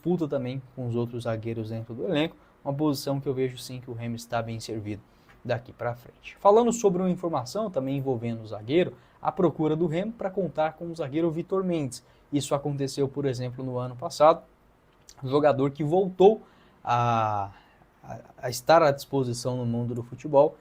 disputa também com os outros zagueiros dentro do elenco, uma posição que eu vejo sim que o Remo está bem servido daqui para frente. Falando sobre uma informação também envolvendo o zagueiro, a procura do Remo para contar com o zagueiro Vitor Mendes. Isso aconteceu, por exemplo, no ano passado, um jogador que voltou a, a estar à disposição no mundo do futebol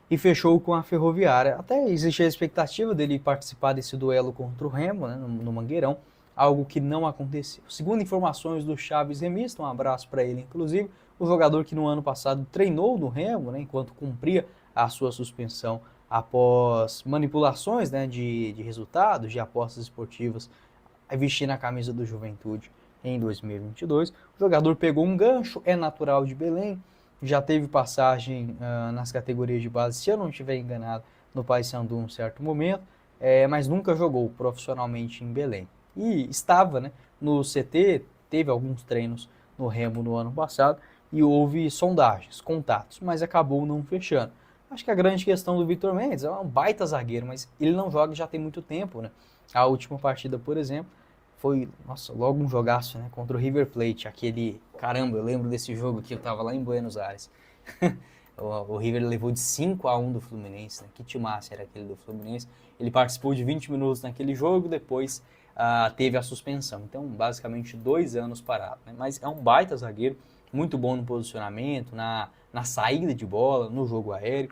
e fechou com a Ferroviária. Até existia a expectativa dele participar desse duelo contra o Remo, né, no Mangueirão, algo que não aconteceu. Segundo informações do Chaves Remista, um abraço para ele inclusive, o jogador que no ano passado treinou no Remo, né, enquanto cumpria a sua suspensão após manipulações, né, de resultados, de apostas esportivas, vestindo a camisa do Juventude em 2022. O jogador pegou um gancho, é natural de Belém, já teve passagem nas categorias de base, se eu não estiver enganado, no Paysandu em um certo momento, mas nunca jogou profissionalmente em Belém. E estava, né, no CT, teve alguns treinos no Remo no ano passado e houve sondagens, contatos, mas acabou não fechando. Acho que a grande questão do Vitor Mendes é um baita zagueiro, mas ele não joga já tem muito tempo, né? A última partida, por exemplo, foi, nossa, logo um jogaço, né, contra o River Plate, aquele, caramba, eu lembro desse jogo que eu tava lá em Buenos Aires. O River levou de 5-1 do Fluminense, né? Que timaço era aquele do Fluminense. Ele participou de 20 minutos naquele jogo, depois teve a suspensão. Então, basicamente, 2 anos parado, né? Mas é um baita zagueiro, muito bom no posicionamento, na saída de bola, no jogo aéreo.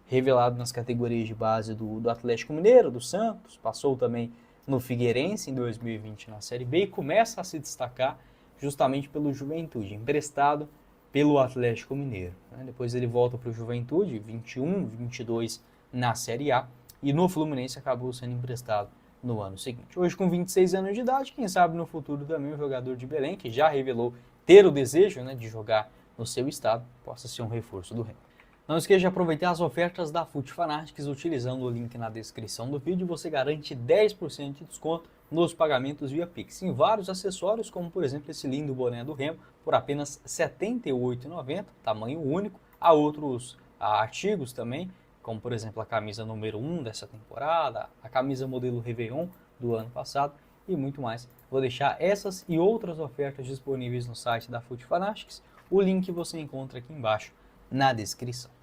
Revelado nas categorias de base do Atlético Mineiro, do Santos, passou também no Figueirense em 2020 na Série B e começa a se destacar justamente pelo Juventude, emprestado pelo Atlético Mineiro. Depois ele volta para o Juventude, 21, 22 na Série A, e no Fluminense acabou sendo emprestado no ano seguinte. Hoje com 26 anos de idade, quem sabe no futuro também o jogador de Belém, que já revelou ter o desejo, né, de jogar no seu estado, possa ser um reforço do Remo. Não esqueça de aproveitar as ofertas da Fute Fanatics utilizando o link na descrição do vídeo. Você garante 10% de desconto nos pagamentos via Pix em vários acessórios, como por exemplo esse lindo boné do Remo, por apenas R$ 78,90, tamanho único. Há outros artigos também, como por exemplo a camisa número 1 dessa temporada, a camisa modelo Réveillon do ano passado e muito mais. Vou deixar essas e outras ofertas disponíveis no site da Fute Fanatics. O link você encontra aqui embaixo na descrição.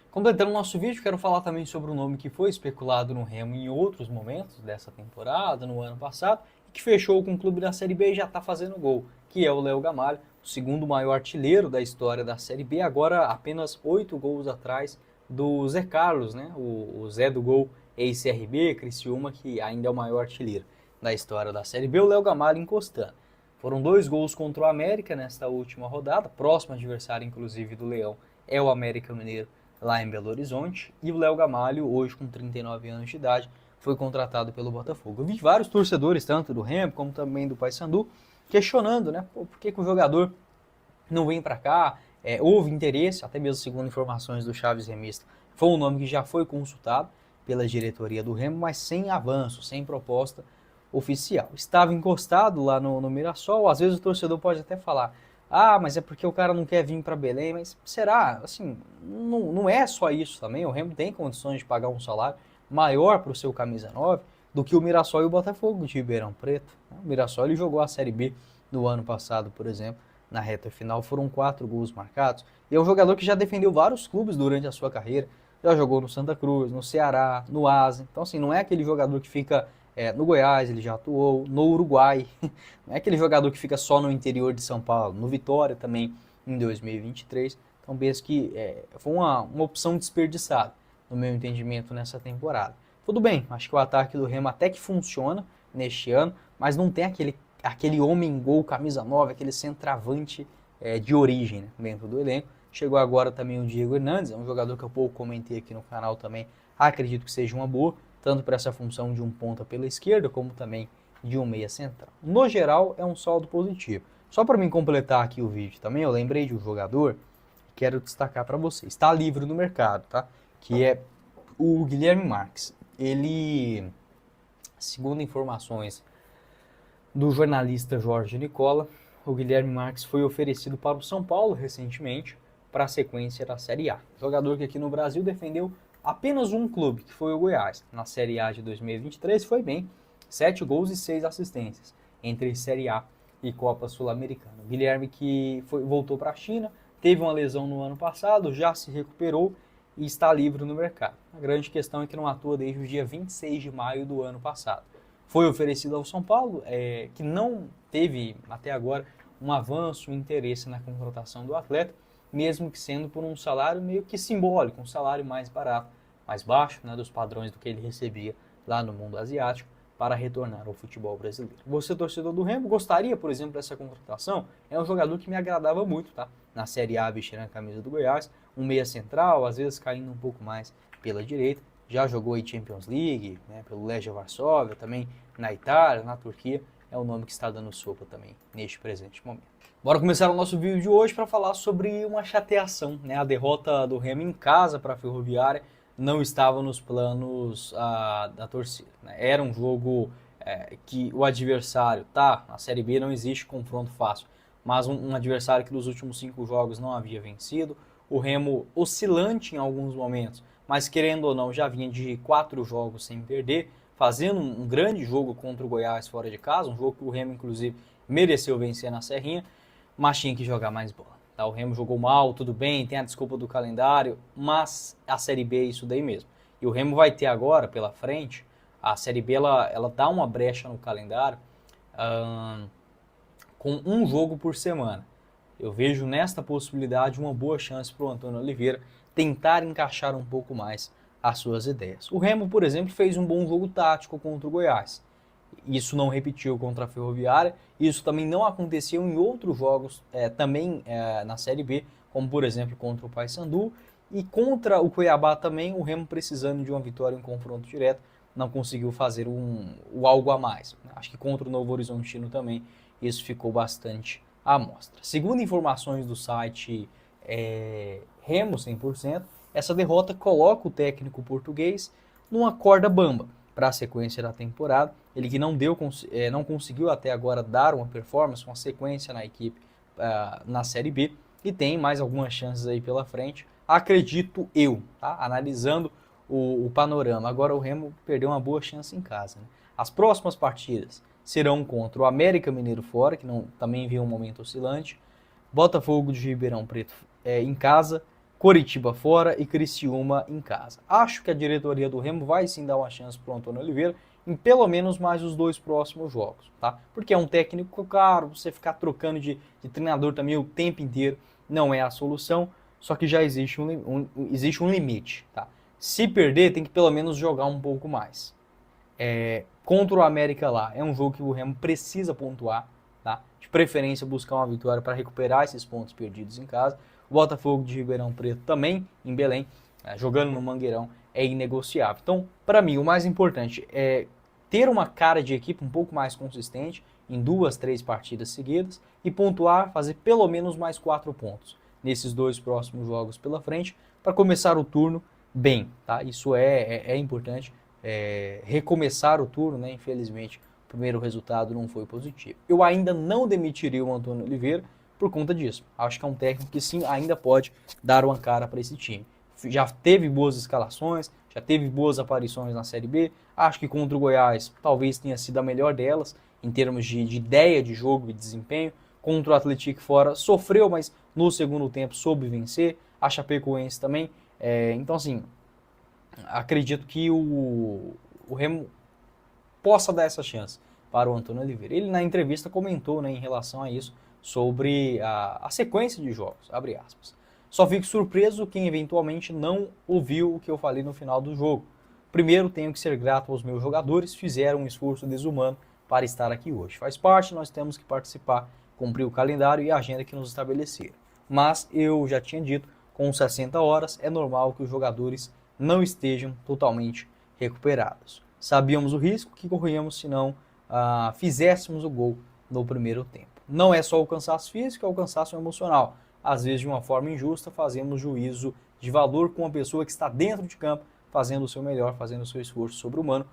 Completando o nosso vídeo, quero falar também sobre um nome que foi especulado no Remo em outros momentos dessa temporada, no ano passado, e que fechou com o clube da Série B e já está fazendo gol, que é o Léo Gamalho, o segundo maior artilheiro da história da Série B, agora apenas 8 gols atrás do Zé Carlos, né? O Zé do gol ex-CRB, Criciúma, que ainda é o maior artilheiro da história da Série B, o Léo Gamalho encostando. Foram 2 gols contra o América nesta última rodada, próximo adversário inclusive do Leão é o América Mineiro lá em Belo Horizonte, e o Léo Gamalho, hoje com 39 anos de idade, foi contratado pelo Botafogo. Eu vi vários torcedores, tanto do Remo como também do Paysandu, questionando, né, por que o jogador não vem para cá, houve interesse, até mesmo segundo informações do Chaves Remista, foi um nome que já foi consultado pela diretoria do Remo, mas sem avanço, sem proposta oficial. Estava encostado lá no Mirassol, às vezes o torcedor pode até falar, mas é porque o cara não quer vir para Belém, mas será? Assim, não é só isso também, o Remo tem condições de pagar um salário maior para o seu camisa 9 do que o Mirassol e o Botafogo de Ribeirão Preto. O Mirassol ele jogou a Série B no ano passado, por exemplo, na reta final, foram 4 gols marcados, e é um jogador que já defendeu vários clubes durante a sua carreira, já jogou no Santa Cruz, no Ceará, no Asa, então assim, não é aquele jogador que fica no Goiás, ele já atuou, no Uruguai, não é aquele jogador que fica só no interior de São Paulo, no Vitória também em 2023, então penso que foi uma opção desperdiçada, no meu entendimento, nessa temporada. Tudo bem, acho que o ataque do Remo até que funciona neste ano, mas não tem aquele homem-gol, camisa 9, aquele centroavante de origem, né, dentro do elenco. Chegou agora também o Diego Hernandes, é um jogador que eu pouco comentei aqui no canal também, acredito que seja uma boa, tanto para essa função de um ponta pela esquerda, como também de um meia central. No geral, é um saldo positivo. Só para mim completar aqui o vídeo também, eu lembrei de um jogador que quero destacar para vocês. Está livre no mercado, tá? Que é o Guilherme Marques. Ele, segundo informações do jornalista Jorge Nicola, o Guilherme Marques foi oferecido para o São Paulo recentemente para a sequência da Série A. Jogador que aqui no Brasil defendeu apenas um clube, que foi o Goiás. Na Série A de 2023 foi bem, 7 gols e 6 assistências entre Série A e Copa Sul-Americana. O Guilherme que voltou para a China, teve uma lesão no ano passado, já se recuperou e está livre no mercado. A grande questão é que não atua desde o dia 26 de maio do ano passado. Foi oferecido ao São Paulo, que não teve até agora um avanço, um interesse na contratação do atleta, mesmo que sendo por um salário meio que simbólico, um salário mais barato, mais baixo, né, dos padrões do que ele recebia lá no mundo asiático, para retornar ao futebol brasileiro. Você, torcedor do Remo, gostaria, por exemplo, dessa contratação? É um jogador que me agradava muito, tá? Na Série A, vestindo a camisa do Goiás, um meia central, às vezes caindo um pouco mais pela direita, já jogou aí Champions League, né, pelo Legia Varsóvia, também na Itália, na Turquia, é o nome que está dando sopa também neste presente momento. Bora começar o nosso vídeo de hoje para falar sobre uma chateação, né? A derrota do Remo em casa para a Ferroviária não estava nos planos da torcida, né? Era um jogo que o adversário, tá? Na Série B não existe confronto fácil, mas um adversário que nos últimos 5 jogos não havia vencido, o Remo oscilante em alguns momentos, mas querendo ou não já vinha de 4 jogos sem perder, fazendo um grande jogo contra o Goiás fora de casa, um jogo que o Remo inclusive mereceu vencer na Serrinha, mas tinha que jogar mais bola. Tá? O Remo jogou mal, tudo bem, tem a desculpa do calendário, mas a Série B é isso daí mesmo. E o Remo vai ter agora, pela frente, a Série B ela dá uma brecha no calendário com um jogo por semana. Eu vejo nesta possibilidade uma boa chance para o Antônio Oliveira tentar encaixar um pouco mais as suas ideias. O Remo, por exemplo, fez um bom jogo tático contra o Goiás. Isso não repetiu contra a Ferroviária, isso também não aconteceu em outros jogos, também na Série B, como por exemplo contra o Paysandu, e contra o Cuiabá também, o Remo precisando de uma vitória em confronto direto, não conseguiu fazer o algo a mais. Acho que contra o Novo Horizontino também, isso ficou bastante à mostra. Segundo informações do site Remo 100%, essa derrota coloca o técnico português numa corda bamba para a sequência da temporada. Ele que não conseguiu até agora dar uma performance, uma sequência na equipe na Série B e tem mais algumas chances aí pela frente, acredito eu, tá? Analisando o panorama. Agora o Remo perdeu uma boa chance em casa, né? As próximas partidas serão contra o América Mineiro fora, que também vive um momento oscilante, Botafogo de Ribeirão Preto em casa, Coritiba fora e Criciúma em casa. Acho que a diretoria do Remo vai sim dar uma chance para o Antônio Oliveira em pelo menos mais os 2 próximos jogos, tá? Porque é um técnico caro, você ficar trocando de treinador também o tempo inteiro não é a solução, só que já existe existe um limite, tá? Se perder, tem que pelo menos jogar um pouco mais. Contra o América lá, é um jogo que o Remo precisa pontuar, tá? De preferência buscar uma vitória para recuperar esses pontos perdidos em casa. O Botafogo de Ribeirão Preto também, em Belém, jogando no Mangueirão, é inegociável. Então, para mim, o mais importante é ter uma cara de equipe um pouco mais consistente em 2, 3 partidas seguidas e pontuar, fazer pelo menos mais 4 pontos nesses 2 próximos jogos pela frente para começar o turno bem, tá? Isso é importante, recomeçar o turno, né? Infelizmente, o primeiro resultado não foi positivo. Eu ainda não demitiria o Antônio Oliveira por conta disso. Acho que é um técnico que sim, ainda pode dar uma cara para esse time. Já teve boas escalações, já teve boas aparições na Série B. Acho que contra o Goiás talvez tenha sido a melhor delas, em termos de ideia de jogo e desempenho. Contra o Atlético fora, sofreu, mas no segundo tempo soube vencer. A Chapecoense também. Então, assim, acredito que o Remo possa dar essa chance para o Antônio Oliveira. Ele, na entrevista, comentou, né, em relação a isso, sobre a sequência de jogos, abre aspas. Só fico surpreso quem eventualmente não ouviu o que eu falei no final do jogo. Primeiro, tenho que ser grato aos meus jogadores, fizeram um esforço desumano para estar aqui hoje. Faz parte, nós temos que participar, cumprir o calendário e a agenda que nos estabeleceram. Mas eu já tinha dito, com 60 horas é normal que os jogadores não estejam totalmente recuperados. Sabíamos o risco que corríamos se não fizéssemos o gol no primeiro tempo. Não é só o cansaço físico, é o cansaço emocional. Às vezes, de uma forma injusta, fazemos juízo de valor com uma pessoa que está dentro de campo, fazendo o seu melhor, fazendo o seu esforço sobre-humano,